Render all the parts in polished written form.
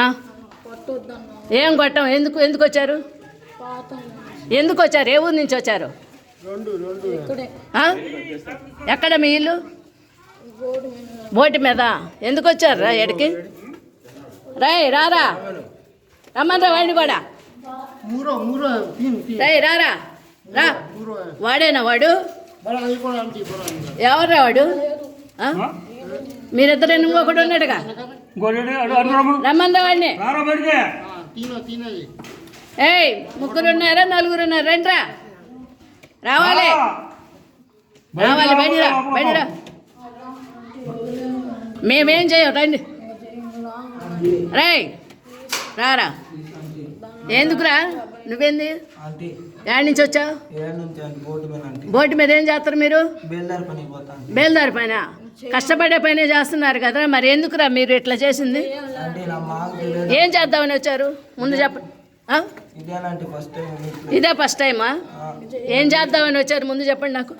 ఆ? ఏం కొట్టం? ఎందుకు ఎందుకు వచ్చారు? ఎందుకు వచ్చారు? ఏ ఊరు నుంచి వచ్చారు? ఆ? ఎక్కడ మీ ఇల్లు? బోటి మీద. ఎందుకు వచ్చారు రా ఎడికి? రారా రమ్మని రా వాడిని కూడా. రారా రా. వాడేనా వాడు? ఎవర్రా వాడు? మీరిద్దరు ఇంకొకటి ఉన్నాడుగా. రమ్మని రా వాడిని. ఏయ్, ముగ్గురు ఉన్నారా నలుగురు ఉన్నారు? రండిరా. రావాలి రావాలి. బయటిరా బయటిరా. మేమేం చేయం, రండి. రేయ్ రారా. ఎందుకురా? నువ్వేంది? ఎక్కడి నుంచి వచ్చావు? బోటు మీద ఏం చేస్తారు మీరు? బేల్దారి పైన. కష్టపడే పైన చేస్తున్నారు కదా, మరి ఎందుకురా మీరు ఇట్లా చేసింది? ఏం చేద్దామని వచ్చారు ముందు చెప్పండి. ఇదే ఫస్ట్ టైమా? ఏం చేద్దామని వచ్చారు ముందు చెప్పండి నాకు.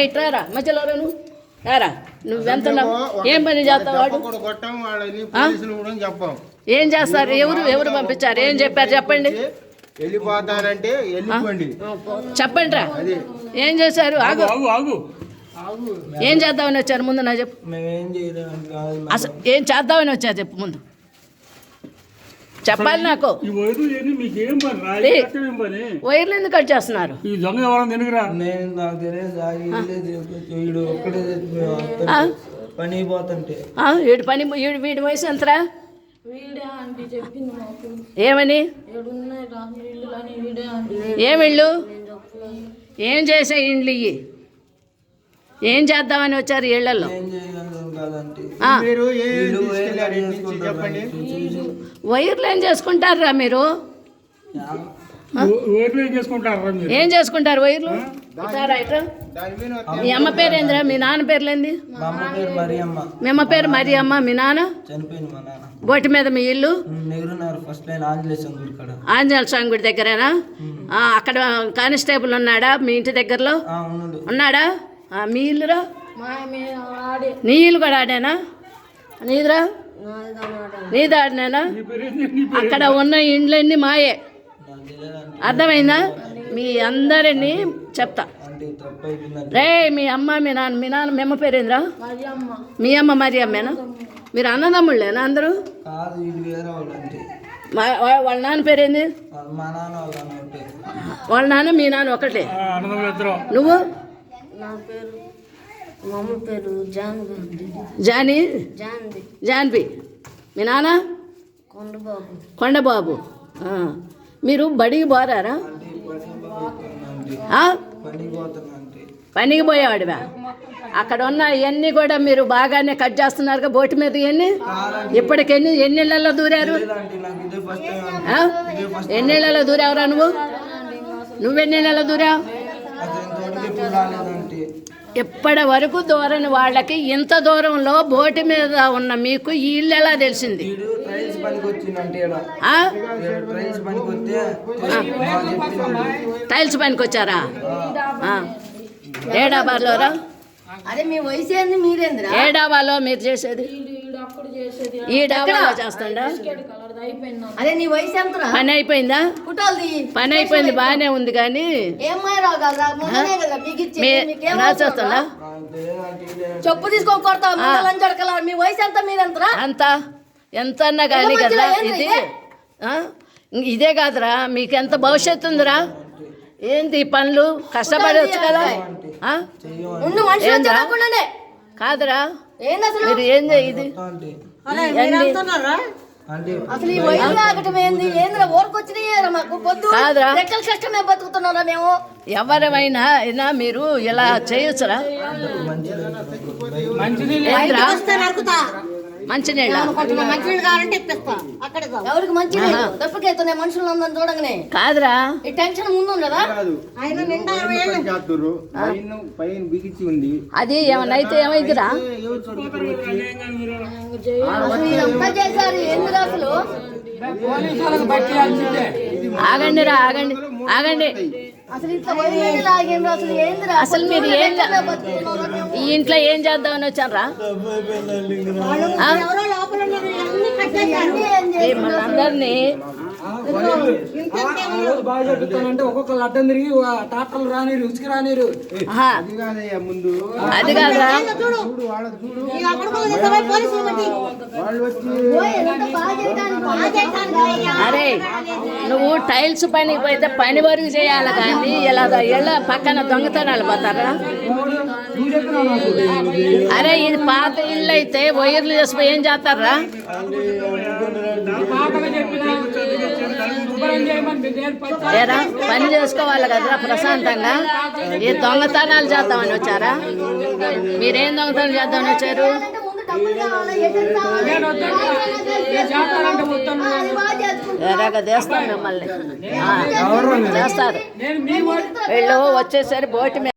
ఇట్రారా మధ్యలో నువ్వు రారా. నువ్వెంత ఏం పని చేస్తావు? ఏం చేస్తారు? ఎవరు ఎవరు పంపించారు? ఏం చెప్పారు చెప్పండి. చెప్పండి రా. ఏం చేశారు? ఏం చేద్దామని వచ్చారు ముందు నా చెప్పు. అసలు ఏం చేద్దామని వచ్చారు చెప్పు ముందు చెప్పాలి నాకు. వైర్లు ఎందుకు కట్ చేస్తున్నారు? వీడి వయసు ఎంతరా? ఏమని? ఏమిళ్ళు? ఏం చేసే ఇండ్లు ఇవి? ఏం చేద్దామని వచ్చారు ఇళ్లలో? వైర్లు ఏం చేసుకుంటారా మీరు? ఏం చేసుకుంటారు వైర్లు? మీ అమ్మ పేరు ఏందిరా? మీ నాన్న పేర్లేంది? మీ అమ్మ పేరు మరియమ్మ. మీ నాన్న? బోటి మీద మీ ఇల్లు? ఆంజనేయ స్వామి గుడి దగ్గరేనా? అక్కడ కానిస్టేబుల్ ఉన్నాడా మీ ఇంటి దగ్గరలో? ఉన్నాడా? మీ ఇల్లురా? నీ ఇల్లు కూడా ఆడేనా? నీదిరా? నీది ఆడినేనా? అక్కడ ఉన్న ఇండ్లన్నీ మాయే. అర్థమైందా? మీ అందరినీ చెప్తా. రే మీ అమ్మ మీ నాన్న మీ అమ్మ పేరేంద్రా? మీ అమ్మ మరి అమ్మేనా? మీరు అన్నదమ్ముళ్ళేనా అందరూ? వాళ్ళ నాన్న పేరేంది? వాళ్ళ నాన్న మీ నాన్న ఒకటే? నువ్వు? జాన్వి. మీ నాన్న? కొండబాబు. మీరు బడికి పోరారా? పనికి పోయేవాడివా? అక్కడ ఉన్న ఇవన్నీ కూడా మీరు బాగానే కట్ చేస్తున్నారుగా బోటి మీద. ఇవన్నీ ఇప్పటికి ఎన్ని ఇళ్లలో దూరారు? ఎన్ని ఇళ్లలో దూరావురా నువ్వు? నువ్వెన్ని ఇళ్లలో దూరావు? ఇప్పటి వరకు దూరని వాళ్ళకి ఇంత దూరంలో బోటి మీద ఉన్న మీకు ఈ ఇల్లు ఎలా తెలిసింది? టైల్స్ పనికి వచ్చారా? ఏ డాబాలోరా? అదే మీ వయసు ఏంది? మీరేంద్రా? ఏ డాబాలో మీరు చేసేది? ఈ డాబాలో చేస్తాడా? అదే నీ వయసు ఎంతరా? పని అయిపోయిందా? పని అయిపోయింది, బాగానే ఉంది. కానీ చేస్తుందా? చెప్పు తీసుకోకూడతా. మీ వయసు ఎంత? మీరెంతరా? ఎంత అన్నా కానీ కదా. ఇది ఇదే కాదురా, మీకు ఎంత భవిష్యత్తు ఉందిరా? ఏంటి పనులు? కష్టపడవచ్చు కదా. కాదురా మీరు ఏంది ఇది? అసలు ఈ వయసు ఆగటం ఏంది? ఏంద్రా ఊరికొచ్చినాయేరా మాకు? పొద్దు రెక్కల కష్టమే బతుకుతున్నారా మేము? ఎవరైనా మీరు ఇలా చేయొచ్చురా? మంచినీళ్ళ కావాలంటే ఇప్పిస్తా. ఎవరికి మంచినీళ్ళు దెబ్బకెళ్తున్నాయి మనుషులు అందరం చూడగానే. కాదురా, ఈ టెన్షన్ ముందు ఉండదా? అది ఏమన్నా అయితే ఏమైందిరా? చేశారు ఎందుకు అసలు? ఆగండి రా, ఆగండి ఆగండి. అసలు మీరు ఈ ఇంట్లో ఏం చేద్దామని వచ్చారా? మిమ్మల్ని అందరినీ బాగా చెప్తానంటే ఒక్కొక్కరు అడ్డం తిరిగి టాక్టర్లు రానిరు ఉచికి రానిరు. ఆహా, ముందు అది కాదురా. చూడు వాళ్ళది చూడు వాళ్ళు వచ్చి అరే నువ్వు టైల్స్ పనికి పోతే పని వరకు చేయాలి కానీ ఇలా ఇళ్ళ పక్కన దొంగతనాలు పోతారా? నువ్వు చెప్పినావు నాకు. అరే ఇది పాత ఇల్లు అయితే వైర్లు చేసిపోయి ఏం చేస్తారా? పాపగా చెప్పినా శుభ్రం చేయమని నేను పచ్చ ఏరా పని చేసుకోవాలి కదరా ప్రశాంతంగా. ఈ దొంగతనాలు చేద్దామని వచ్చారా? మీరేం దొంగతనం చేద్దామని వచ్చారు? ముందు డబ్బులు కావాలా ఎటెంతా? నేను వద్దంటే నేను చేస్తానంటే వద్దాను. అది బాగా చేసుకుంటా. ఎలాగ చేస్తాం మిమ్మల్ని. చేస్తారు నేను మీ వీళ్ళు వచ్చేసరి బోటి మీద